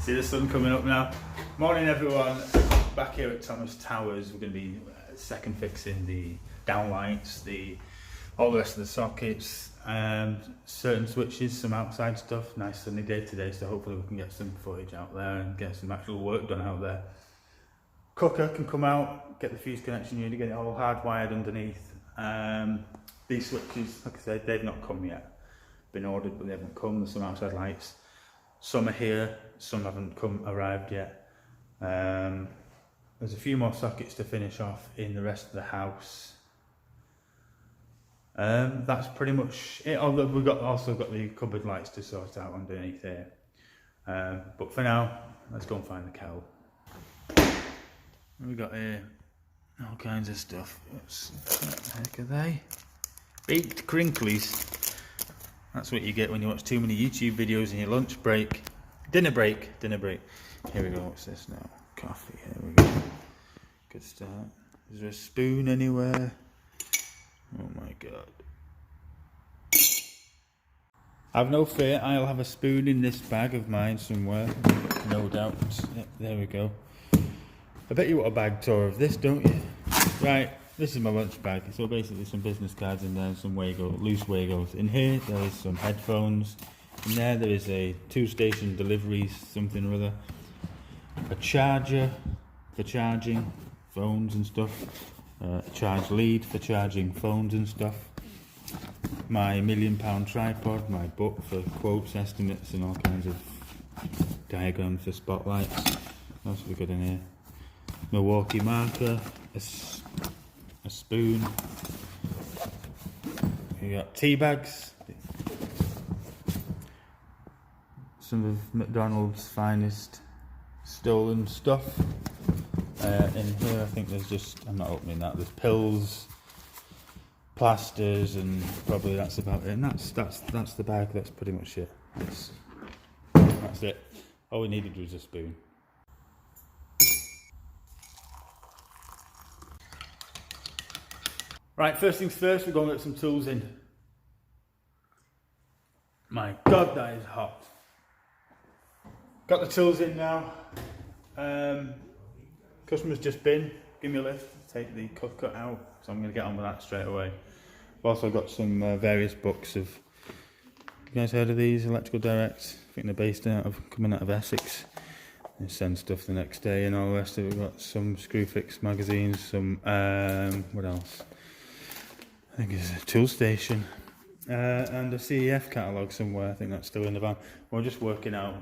See the sun coming up now. Morning everyone, back here at Thomas Towers. We're going to be second fixing the downlights, all the rest of the sockets, certain switches, some outside stuff. Nice sunny day today, so hopefully we can get some footage out there and get some actual work done out there. Cooker can come out, get the fuse connection unit, get it all hardwired underneath. These switches, like I said, they've not come yet. Been ordered but they haven't come. There's some outside lights. Some are here, some haven't arrived yet. There's a few more sockets to finish off in the rest of the house. That's pretty much it, although we've also got the cupboard lights to sort out underneath here. But for now, let's go and find the kettle. We've got here all kinds of stuff. What the heck are they? Baked crinklies. That's what you get when you watch too many YouTube videos in your lunch break. Dinner break. Here we go, what's this now? Coffee, here we go. Good start. Is there a spoon anywhere? Oh my god. Have no fear, I'll have a spoon in this bag of mine somewhere. No doubt. Yep, there we go. I bet you want a bag tour of this, don't you? Right. This is my lunch bag, so basically some business cards in there, some loose Wagos. In here there is some headphones, in there is a 2-station deliveries, something or other. A charger for charging phones and stuff, a charge lead for charging phones and stuff. My £1 million tripod, my book for quotes, estimates and all kinds of diagrams for spotlights. What else have we got in here? Milwaukee marker, a spoon, you got tea bags, some of McDonald's finest stolen stuff. In here I think there's just, I'm not opening that, there's pills, plasters, and probably that's about it. And that's the bag, that's pretty much it. That's it. All we needed was a spoon. Right, first things first, we're going to get some tools in. My god, that is hot. Got the tools in now. Customer's just been, give me a lift, take the cut out, so I'm going to get on with that straight away. I've also got some various books of, you guys heard of these, Electrical Direct? I think they're based coming out of Essex. They send stuff the next day and all the rest of it. We've got some Screwfix magazines, some, what else? I think it's a tool station and a CEF catalogue somewhere. I think that's still in the van. We're just working out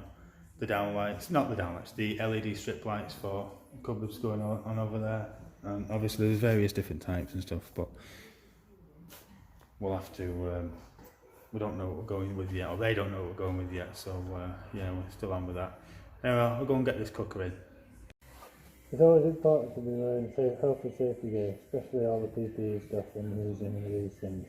the downlights, not the downlights, the LED strip lights for cupboards going on over there. And obviously there's various different types and stuff, but we'll have to, we don't know what we're going with yet, or they don't know what we're going with yet, so yeah, we're still on with that. Anyway, I'll go and get this cooker in. It's always important to be wearing health and safety gear, especially all the PPE stuff when you're using one of these things.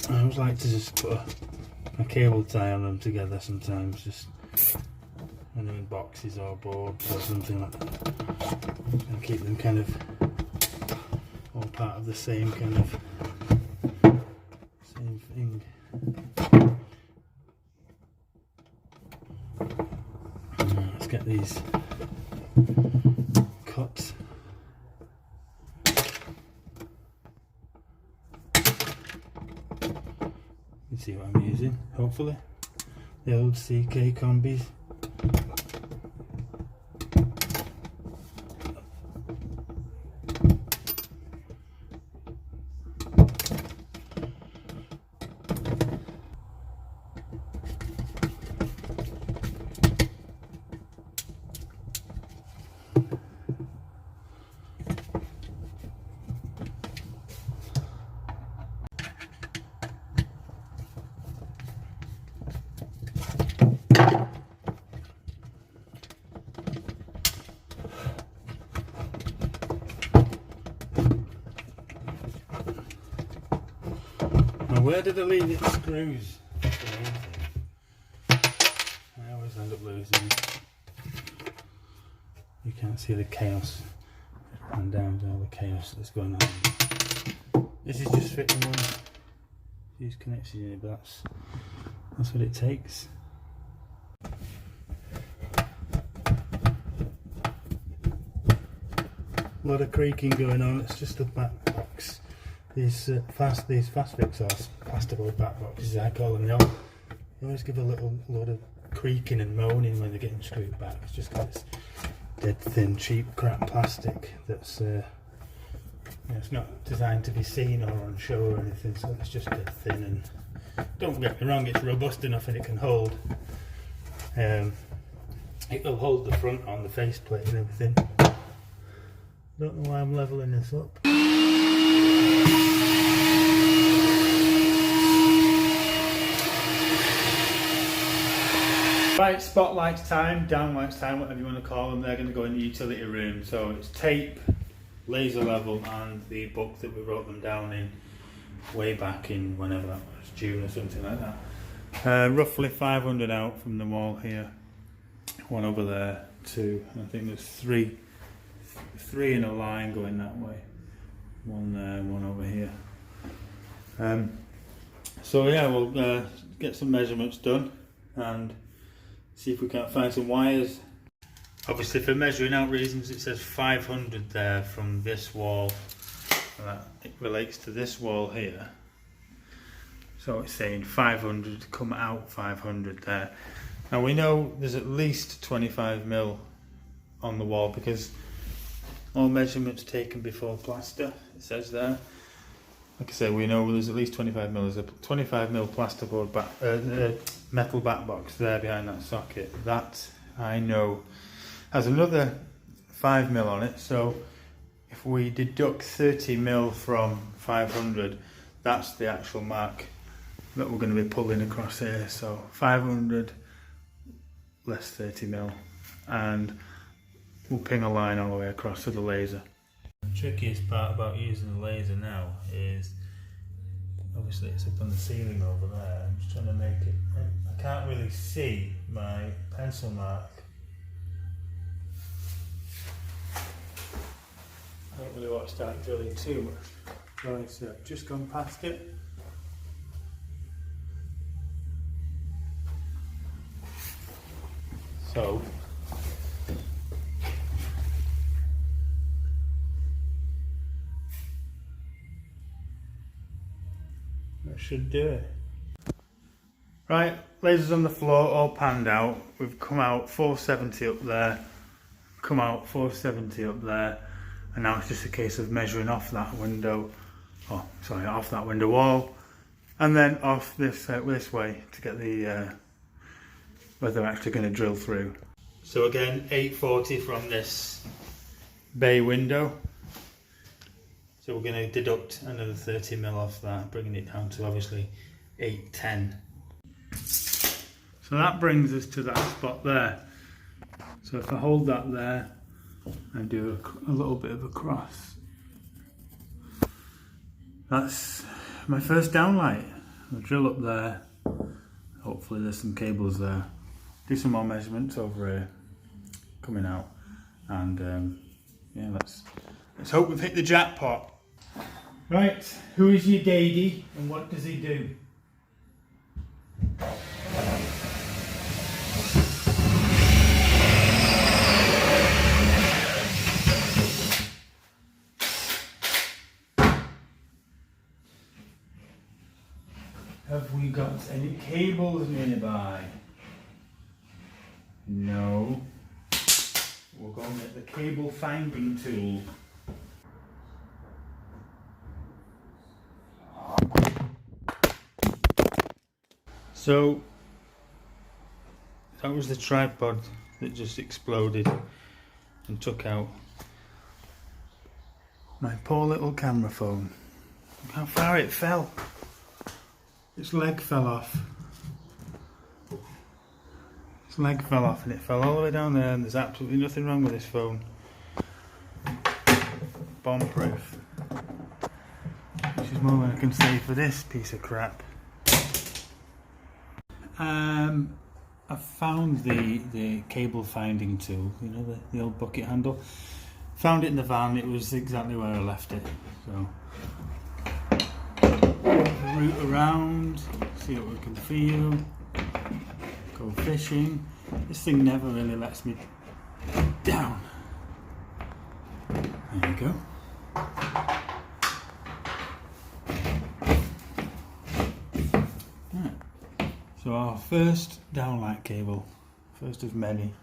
I always like to just put a cable tie on them together sometimes, just when they're in boxes or boards or something like that, and keep them kind of all part of the same kind of same thing. Let's get these cut. You see what I'm using, hopefully. The old CK combis. where did I leave its screws? That's the main thing. I always end up losing it. You can't see the chaos and down to all the chaos that's going on. This is just fitting one of these connections in, but that's what it takes. A lot of creaking going on. It's just the back box. These fast fix or plasterboard back boxes, I call them. They always give a lot of creaking and moaning when they're getting screwed back. It's just because it's dead thin, cheap crap plastic that's it's not designed to be seen or on show or anything. So it's just dead thin. And don't get me wrong, it's robust enough and it can hold. It will hold the front on the faceplate and everything. Don't know why I'm levelling this up. Right, spotlights time, downlights time, whatever you want to call them. They're going to go in the utility room. So it's tape, laser level, and the book that we wrote them down in way back in whenever that was, June or something like that. Roughly 500 out from the wall here. One over there, two. And I think there's three in a line going that way. One there, one over here. So yeah, we'll get some measurements done and see if we can't find some wires. Obviously for measuring out reasons it says 500 there from this wall. It relates to this wall here. So it's saying 500 come out 500 there. Now we know there's at least 25mm on the wall because all measurements taken before plaster, it says there. Like I say, we know there's at least 25mm. There's a 25mm plasterboard metal back box there behind that socket. That I know has another 5mm on it. So if we deduct 30mm from 500, that's the actual mark that we're going to be pulling across here. So 500 less 30mm, and we'll ping a line all the way across to the laser. The trickiest part about using the laser now is, obviously it's up on the ceiling over there. I'm just trying to make it, I can't really see my pencil mark. I don't really want to start drilling too much. Right, so I've just gone past it. So that should do it. Right, lasers on the floor, all panned out. We've come out 470 up there, come out 470 up there, and now it's just a case of measuring off that window, off that window wall, and then off this way to get the where they're actually going to drill through. So again, 840 from this bay window. So we're going to deduct another 30mm off that, bringing it down to obviously 810. So that brings us to that spot there. So if I hold that there and do a little bit of a cross, that's my first downlight. I'll drill up there. Hopefully there's some cables there. Do some more measurements over here, coming out, and yeah, let's hope we've hit the jackpot. Right, who is your daddy and what does he do? Have we got any cables nearby? No. We're going to get the cable finding tool. So that was the tripod that just exploded and took out my poor little camera phone. Look how far it fell. Its leg fell off. Its leg fell off and it fell all the way down there, and there's absolutely nothing wrong with this phone. Bomb proof. which is more than I can say for this piece of crap. I found the cable finding tool, you know, the old bucket handle. Found it in the van, it was exactly where I left it. So, root around, see what we can feel, go fishing. This thing never really lets me down. There you go. So our first downlight cable, first of many.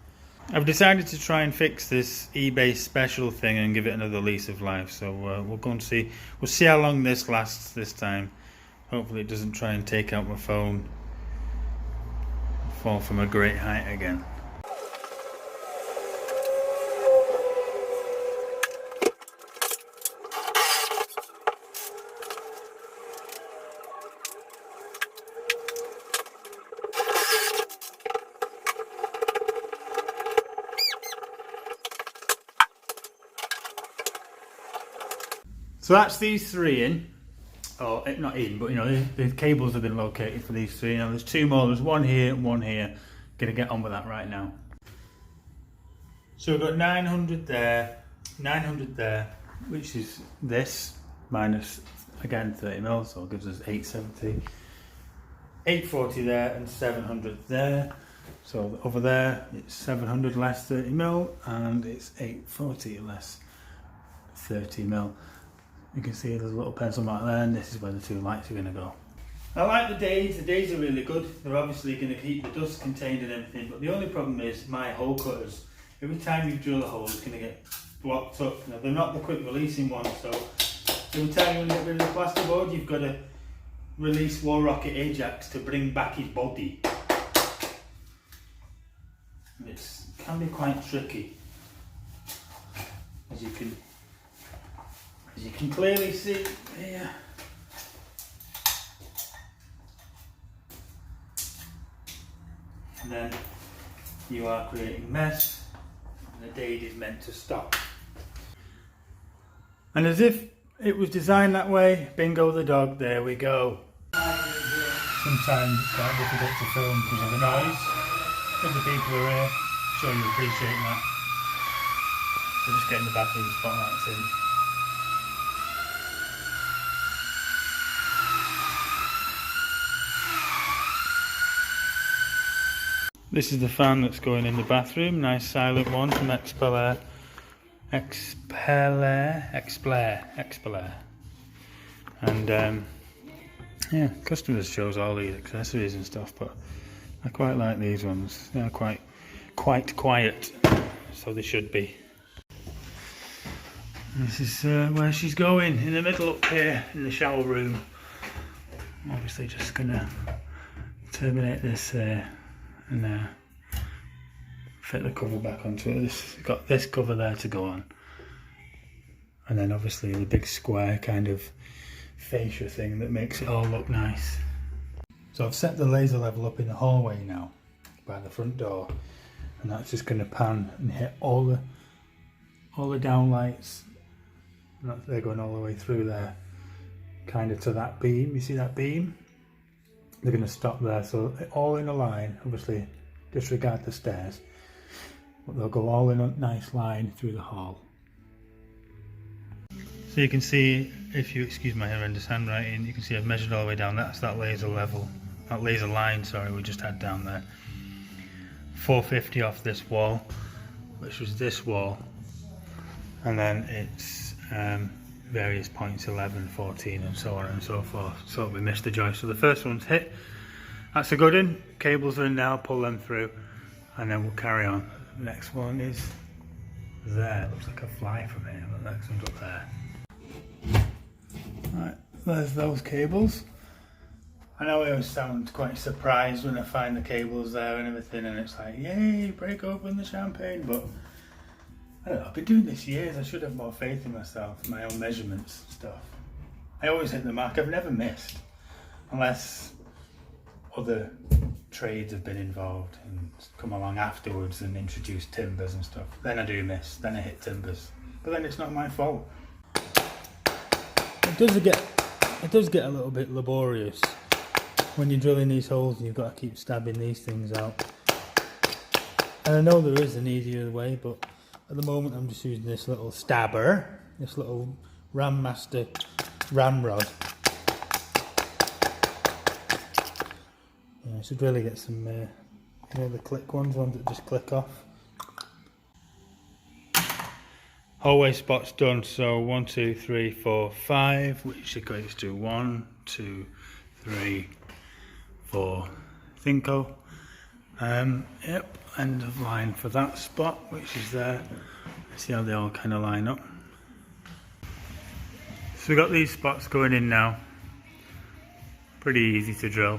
I've decided to try and fix this eBay special thing and give it another lease of life. So we'll go and see. We'll see how long this lasts this time. Hopefully it doesn't try and take out my phone, fall from a great height again. So that's these three in, or not in, but you know, the cables have been located for these three. Now there's two more, there's one here and one here. Gonna get on with that right now. So we've got 900 there, 900 there, which is this, minus, again, 30mm, so it gives us 870. 840 there and 700 there. So over there, it's 700 less 30mm, and it's 840 less 30mm. You can see there's a little pencil mark there, and this is where the two lights are going to go. I like the days are really good. They're obviously going to keep the dust contained and everything, but the only problem is my hole cutters. Every time you drill a hole, it's going to get blocked up. Now, they're not the quick releasing ones, so every time you want to get rid of the plasterboard, you've got to release War Rocket Ajax to bring back his body. And it can be quite tricky, as you can clearly see here. And then you are creating mess, and the dade is meant to stop. And as if it was designed that way, bingo the dog, there we go. Sometimes it's quite difficult to film because of the noise. If the people are here, I'm sure you appreciate that. So just getting the bathroom spotlights in. This is the fan that's going in the bathroom, nice silent one from Expeller. And yeah, customers chose all these accessories and stuff, but I quite like these ones. They're quite quiet, so they should be. This is where she's going, in the middle up here in the shower room. I'm obviously just gonna terminate this and fit the cover back onto it. This got this cover there to go on, and then obviously the big square kind of fascia thing that makes it all look nice. So I've set the laser level up in the hallway now by the front door, and that's just going to pan and hit all the downlights. They're going all the way through there, kind of to that beam. You see that beam? They're going to stop there, so all in a line. Obviously disregard the stairs, but they'll go all in a nice line through the hall. So you can see, if you excuse my horrendous handwriting, you can see I've measured all the way down. That's that laser level, that laser line, sorry, we just had down there. 450 off this wall, which was this wall, and then it's various points, 11, 14 and so on and so forth. So we missed the joist. So the first one's hit. That's a good one. Cables are in now, pull them through, and then we'll carry on. The next one is there. Looks like a fly from here, but the next one's up there. Right, there's those cables. I know I always sound quite surprised when I find the cables there and everything, and it's like, yay, break open the champagne, but I don't know, I've been doing this years. I should have more faith in myself, my own measurements and stuff. I always hit the mark, I've never missed, unless other trades have been involved and come along afterwards and introduced timbers and stuff. Then I do miss, then I hit timbers, but then it's not my fault. It does get it does get a little bit laborious when you're drilling these holes and you've got to keep stabbing these things out. And I know there is an easier way, but at the moment I'm just using this little stabber, this little Ram Master ramrod. Yeah, I should really get some, you know, the click ones that just click off. Hallway spot's done, so 1, 2, 3, 4, 5, which equates to 1, 2, 3, 4 Cinco. Yep, end of line for that spot, which is there. See how they all kind of line up. So we've got these spots going in now. Pretty easy to drill.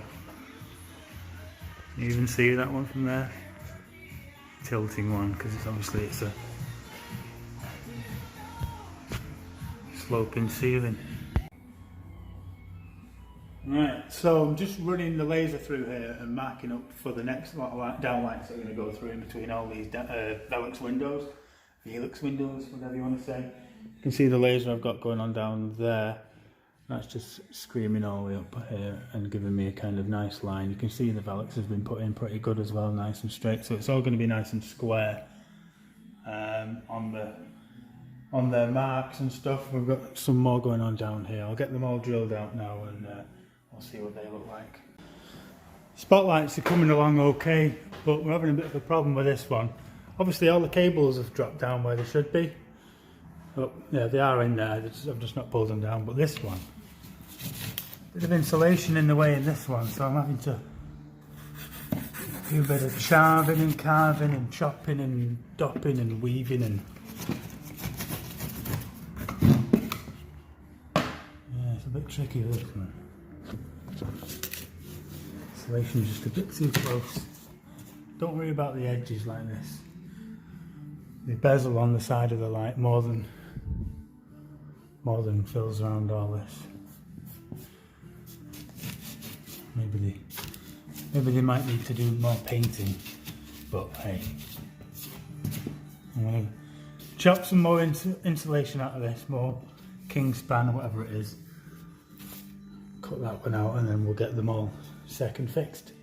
You even see that one from there? Tilting one, because it's a sloping ceiling. Right, so I'm just running the laser through here and marking up for the next lot of downlights that are going to go through in between all these Velux windows, Velux windows, whatever you want to say. You can see the laser I've got going on down there. That's just screaming all the way up here and giving me a kind of nice line. You can see the Velux has been put in pretty good as well, nice and straight. So it's all going to be nice and square on their marks and stuff. We've got some more going on down here. I'll get them all drilled out now and we'll see what they look like. Spotlights are coming along okay, but we're having a bit of a problem with this one. Obviously all the cables have dropped down where they should be. But yeah, they are in there, I've just not pulled them down. But this one, bit of insulation in the way in this one, so I'm having to do a bit of charving and carving and chopping and dopping and weaving and yeah, it's a bit tricky this one. Insulation's just a bit too close. Don't worry about the edges like this. The bezel on the side of the light more than fills around all this. Maybe they might need to do more painting, but hey, I'm gonna chop some more insulation out of this, more Kinspan or whatever it is. Cut that one out, and then we'll get them all second fixed.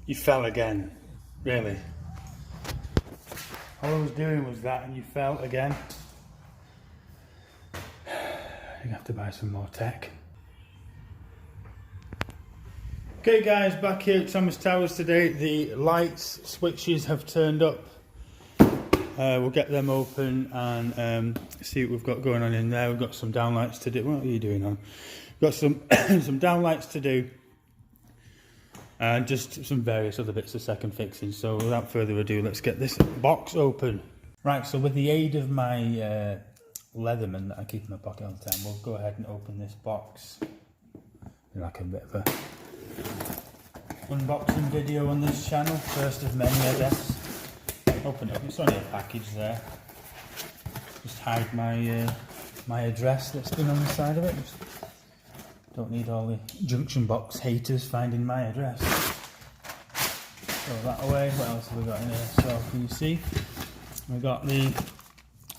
You fell again, really. All I was doing was that and you fell again. You have to buy some more tech. Okay guys, back here at Thomas Towers today. The lights switches have turned up. We'll get them open and see what we've got going on in there. We've got some downlights to do. What are you doing on? We've got some some downlights to do. And just some various other bits of second fixing. So without further ado, let's get this box open. Right, so with the aid of my Leatherman that I keep in my pocket all the time, we'll go ahead and open this box. Like a bit of a unboxing video on this channel, first of many I guess. Open it up, it's only a package there. Just hide my my address that's been on the side of it. Just don't need all the junction box haters finding my address. Throw that away. What else have we got in here? So can you see? We've got there's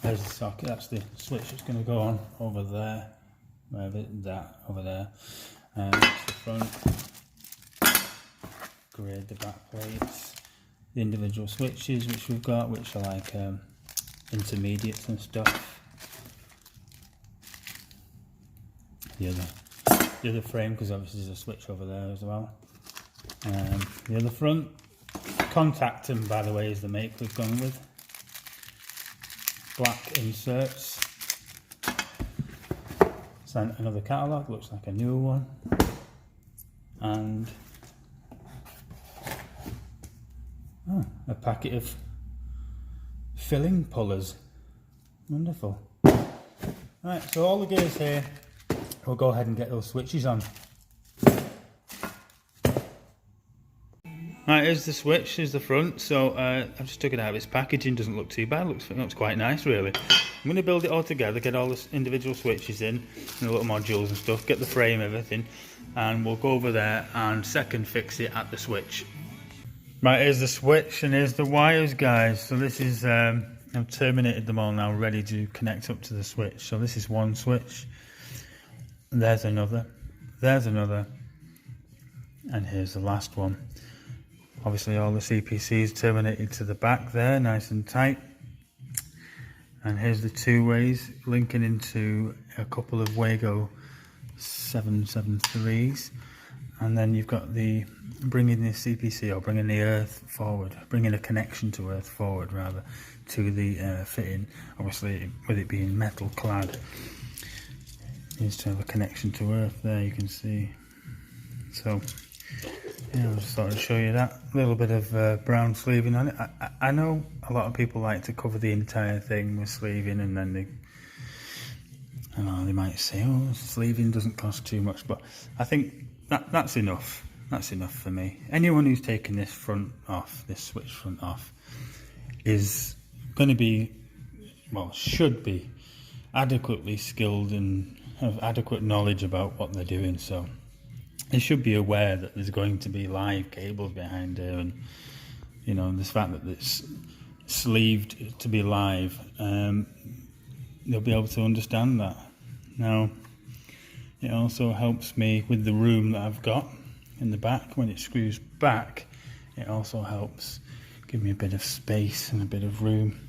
the socket, that's the switch that's going to go on over there. Wherever that, over there. And that's the front. Grade the back plates. The individual switches which we've got, which are like intermediates and stuff. The other frame, because obviously there's a switch over there as well. The other front, Contactum by the way is the make we've gone with. Black inserts. So another catalogue, looks like a newer one. And a packet of filling pullers. Wonderful. Right, so all the gears here, we'll go ahead and get those switches on. Right, here's the switch, here's the front. So I've just took it out of its packaging, doesn't look too bad, looks quite nice really. I'm going to build it all together, get all the individual switches in, and the little modules and stuff, get the frame, everything, and we'll go over there and second fix it at the switch. Right, here's the switch and here's the wires, guys. So this is, I've terminated them all now, ready to connect up to the switch. So this is one switch, there's another, and here's the last one. Obviously all the CPCs terminated to the back there, nice and tight. And here's the two ways linking into a couple of Wago 773s. And then you've got the bringing the CPC, or bringing the earth forward, bringing a connection to earth forward rather, to the fitting. Obviously with it being metal clad, needs to have a connection to earth there, you can see. So yeah, I just thought I'd show you that. A little bit of brown sleeving on it. I know a lot of people like to cover the entire thing with sleeving, and then they might say, oh, sleeving doesn't cost too much, but I think that's enough. That's enough for me. Anyone who's taken this front off, this switch front off, is going to be, well, should be adequately skilled and have adequate knowledge about what they're doing. So they should be aware that there's going to be live cables behind here, and you know, this fact that it's sleeved to be live, they'll be able to understand that. Now, it also helps me with the room that I've got in the back. When it screws back, it also helps give me a bit of space and a bit of room.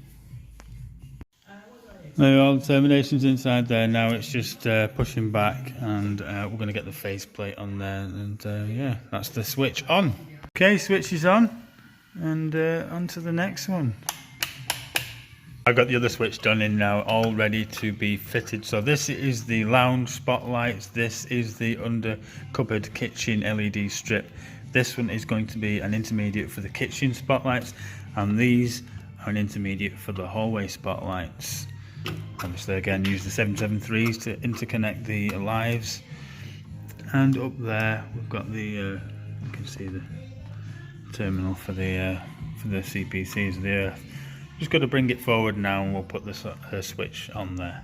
There are all the terminations inside there. Now it's just pushing back, and we're going to get the faceplate on there, and yeah, that's the switch on. Okay, switch is on, and on to the next one. I've got the other switch done in now, all ready to be fitted. So this is the lounge spotlights, this is the under cupboard kitchen LED strip. This one is going to be an intermediate for the kitchen spotlights, and these are an intermediate for the hallway spotlights. Obviously again, use the 773s to interconnect the lives, and up there we've got the you can see the terminal for the CPCs, the earth. Just got to bring it forward now, and we'll put this switch on there.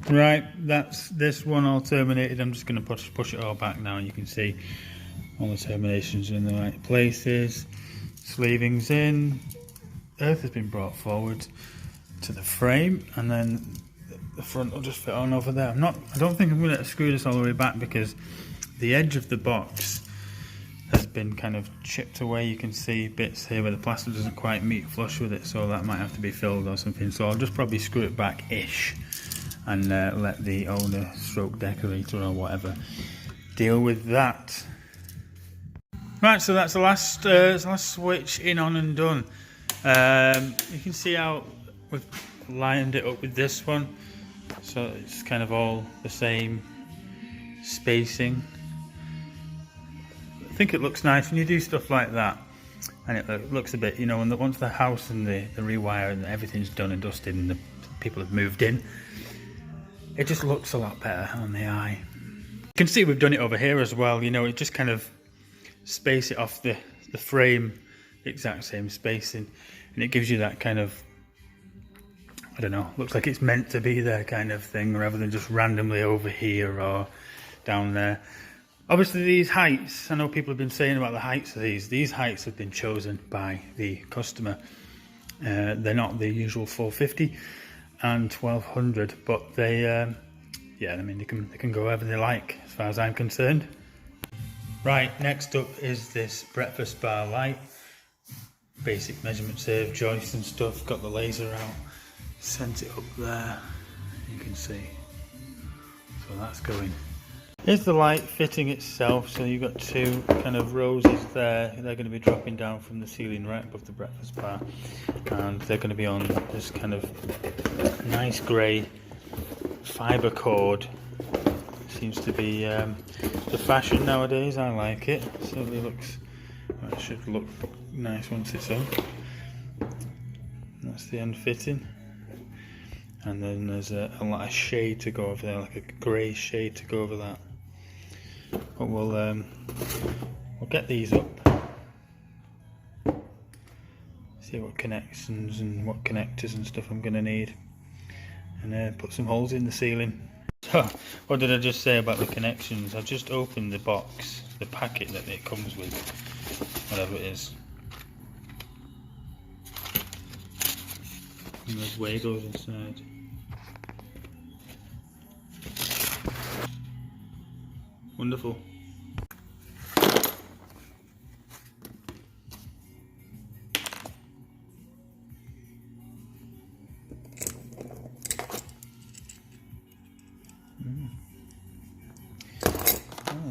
Right, that's this one all terminated. I'm just going to push it all back now, and you can see all the terminations are in the right places. Sleeving's in, earth has been brought forward to the frame, and then the front will just fit on over there. I don't think I'm going to screw this all the way back, because the edge of the box has been kind of chipped away. You can see bits here where the plaster doesn't quite meet flush with it, so that might have to be filled or something. So I'll just probably screw it back ish, and let the owner stroke decorator or whatever deal with that. Right, so that's the last switch in, on and done. You can see how we've lined it up with this one, so it's kind of all the same spacing. I think it looks nice when you do stuff like that, and it looks a bit, you know, once the house and the rewire and everything's done and dusted and the people have moved in, it just looks a lot better on the eye. You can see we've done it over here as well, you know, it just kind of space it off the frame, the exact same spacing, and it gives you that kind of, I don't know, looks like it's meant to be there kind of thing, rather than just randomly over here or down there. Obviously these heights, I know people have been saying about the heights of these heights have been chosen by the customer. They're not the usual 450 and 1200, but they, yeah, I mean, they can go wherever they like as far as I'm concerned. Right, next up is this breakfast bar light. Basic measurement serve, joist and stuff, got the laser out, sent it up there, you can see. So that's going. Here's the light fitting itself, so you've got two kind of roses there. They're going to be dropping down from the ceiling right above the breakfast bar, and they're going to be on this kind of nice grey fibre cord. Seems to be the fashion nowadays. I like it. Certainly looks, well, it should look nice once it's on. That's the end fitting. And then there's a lot of shade to go over there, like a grey shade to go over that. But we'll get these up. See what connections and what connectors and stuff I'm going to need. And put some holes in the ceiling. So, what did I just say about the connections? I just opened the box, the packet that it comes with, whatever it is. And there's Wagos inside. Wonderful.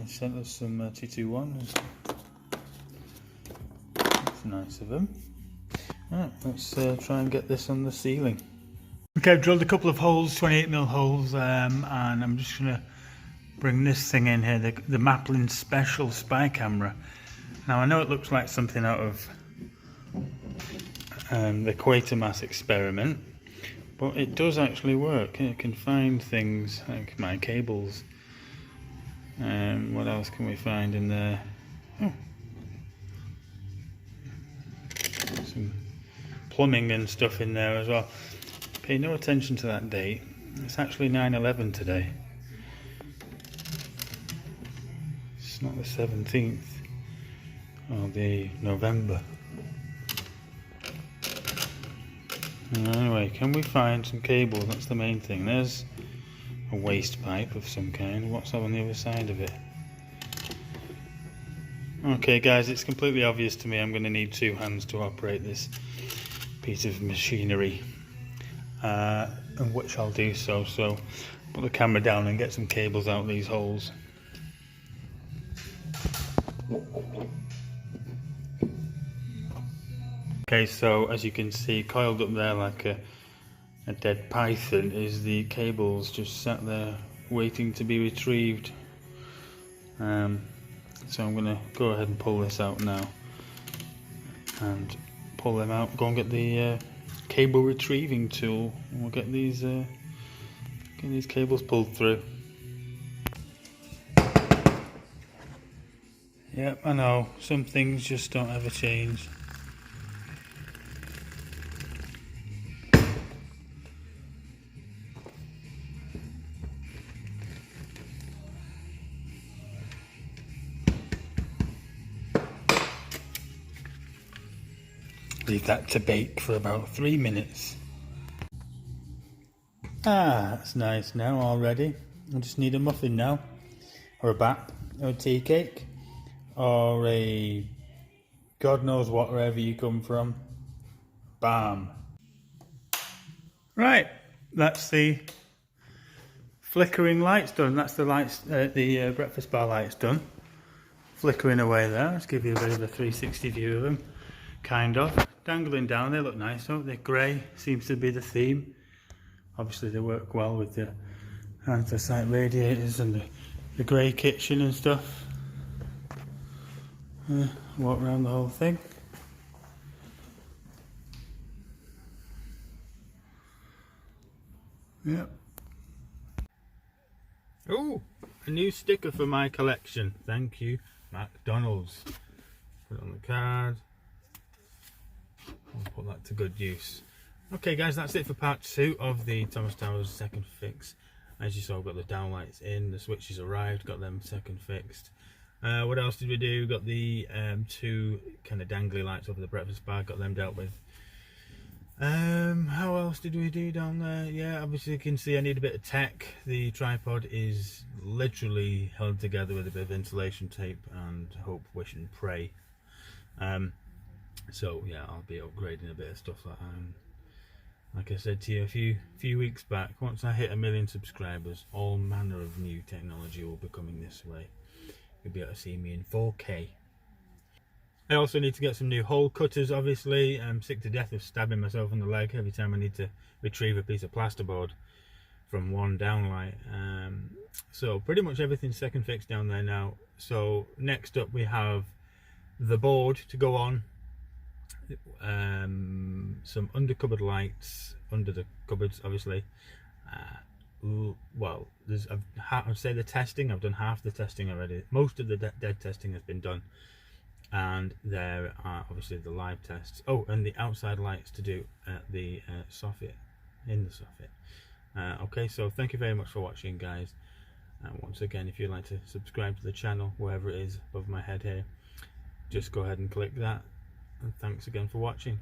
Sent us some T21s. That's nice of them. Right, let's try and get this on the ceiling. Okay, I've drilled a couple of holes, 28mm holes, and I'm just going to bring this thing in here, the Maplin Special Spy Camera. Now I know it looks like something out of the Quatermass experiment, but it does actually work. It can find things like my cables. What else can we find in there? Oh. Some plumbing and stuff in there as well. Pay no attention to that date. It's actually 9/11 today. It's not the 17th of the November. Anyway, can we find some cables? That's the main thing. There's a waste pipe of some kind. What's on the other side of it? Okay guys, it's completely obvious to me I'm going to need two hands to operate this piece of machinery, and which I'll do so. So put the camera down and get some cables out of these holes. Okay, so as you can see, coiled up there like a dead python is the cables just sat there waiting to be retrieved. So I'm going to go ahead and pull this out now and pull them out, go and get the cable retrieving tool, and we'll get these cables pulled through. Yep, I know, some things just don't ever change. Leave that to bake for about 3 minutes. Ah, that's nice now already. I just need a muffin now, or a bap, or a tea cake, or a God knows what wherever you come from. Bam. Right, that's the flickering lights done. That's the lights, the breakfast bar lights done. Flickering away there. Let's give you a bit of a 360 view of them. Kind of. Dangling down, they look nice, don't they? Grey seems to be the theme. Obviously they work well with the anthracite radiators and the grey kitchen and stuff. Walk around the whole thing. Yep. Oh, a new sticker for my collection. Thank you, McDonald's. Put it on the card. I'll put that to good use. Okay guys, that's it for part 2 of the Thomas Towers second fix. As you saw, I've got the downlights in, the switches arrived, got them second fixed. What else did we do? Got the 2 kind of dangly lights over the breakfast bar, got them dealt with. How else did we do down there? Yeah, obviously you can see I need a bit of tech. The tripod is literally held together with a bit of insulation tape and hope, wish and pray. So yeah, I'll be upgrading a bit of stuff like I said to you a few weeks back. Once I hit 1 million subscribers, all manner of new technology will be coming this way. You'll be able to see me in 4K. I also need to get some new hole cutters, obviously. I'm sick to death of stabbing myself in the leg every time I need to retrieve a piece of plasterboard from one downlight. So pretty much everything's second fixed down there now. So next up we have the board to go on, some under cupboard lights under the cupboards, obviously. Well, I'd say the testing, I've done half the testing already. Most of the dead testing has been done, and there are obviously the live tests. Oh, and the outside lights to do at the soffit, in the soffit. Okay, so thank you very much for watching, guys. Once again, if you'd like to subscribe to the channel, wherever it is above my head here, just go ahead and click that. And thanks again for watching.